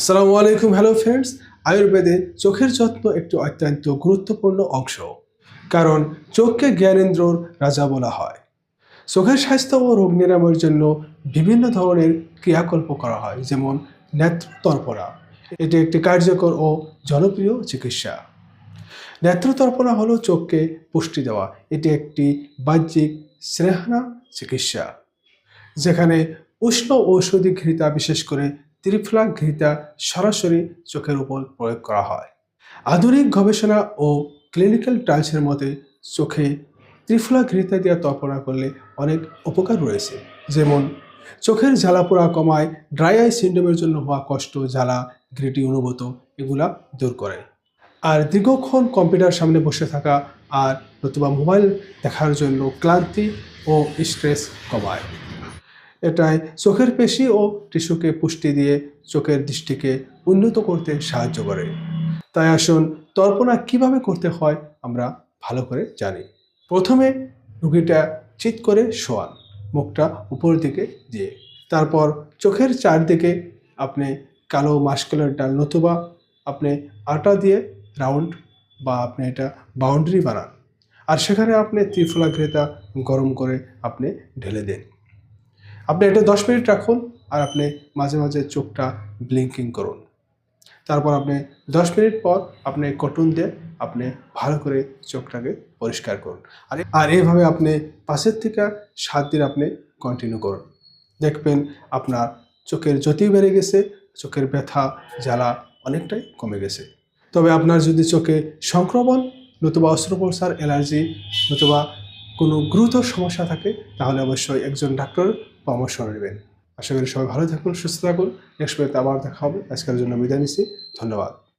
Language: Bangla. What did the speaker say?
আসসালামু আলাইকুম। হ্যালো ফ্রেন্ডস, আয়ুর্বেদে চোখের যত্ন একটি অত্যন্ত গুরুত্বপূর্ণ অংশ। কারণ চোখকে জ্ঞানেন্দ্রর রাজা বলা হয়। চোখের স্বাস্থ্য ও রোগ নিরাময়ের জন্য বিভিন্ন ধরনের ক্রিয়াকল্প করা হয়, যেমন নেত্রতর্পণা। এটি একটি কার্যকর ও জনপ্রিয় চিকিৎসা। নেত্রতর্পণা হলো চোখকে পুষ্টি দেওয়া। এটি একটি বাহ্যিক স্নেহানা চিকিৎসা, যেখানে উষ্ণ ঔষধি ঘৃতা, বিশেষ করে ত্রিফলা ঘৃতা সরাসরি চোখের উপর প্রয়োগ করা হয়। আধুনিক গবেষণা ও ক্লিনিক্যাল ট্রায়ালসের মতে চোখে ত্রিফলা ঘৃতা দিয়ে তর্পণা করলে অনেক উপকার রয়েছে, যেমন চোখের জ্বালাপোড়া কমায়, ড্রাই আই সিন্ড্রোমের জন্য হওয়া কষ্ট, জ্বালা, গ্রিটি অনুভূত, এগুলা দূর করে। আর দীর্ঘক্ষণ কম্পিউটার সামনে বসে থাকা আর নতুবা মোবাইল দেখার জন্য ক্লান্তি ও স্ট্রেস কমায়। এটাই চোখের পেশি ও টিস্যুকে পুষ্টি দিয়ে চোখের দৃষ্টিকে উন্নত করতে সাহায্য করে। তাই আসুন, তর্পণা কিভাবে করতে হয় আমরা ভালো করে জানি। প্রথমে রুগীটা চিৎ করে শোয়ান, মুখটা উপরের দিকে দিয়ে। তারপর চোখের চারদিকে আপনি কালো মাস্কুলার ডাল নতুবা আপনি আটা দিয়ে রাউন্ড বা আপনি এটা বাউন্ডারি বানান। আর সেখানে আপনি ত্রিফলা ঘৃতা গরম করে আপনি ঢেলে দিন। আপনি এটা 10 মিনিট রাখুন, আর আপনি মাঝে মাঝে চোখটা ব্লিঙ্কিং করুন। তারপর আপনি 10 মিনিট পর আপনি কটন দিয়ে আপনি ভালো করে চোখটাকে পরিষ্কার করুন। আর এইভাবে আপনি 5 থেকে 7 দিন আপনি কন্টিনিউ করুন। দেখবেন আপনার চোখের জ্যোতি বেড়ে গেছে, চোখের ব্যথা জ্বালা অনেকটাই কমে গেছে। তবে আপনার যদি চোখে সংক্রমণ নতুবা অস্ত্রোপচার, অ্যালার্জি নতুবা কোনো গুরুতর সমস্যা থাকে, তাহলে অবশ্যই একজন ডাক্তারের পরামর্শ নেবেন। আশা করি সবাই ভালো থাকুন, সুস্থ থাকুন। নেক্সট ভিডিওতে আবার দেখা হবে। আজকের জন্য বিদায় নিচ্ছি। ধন্যবাদ।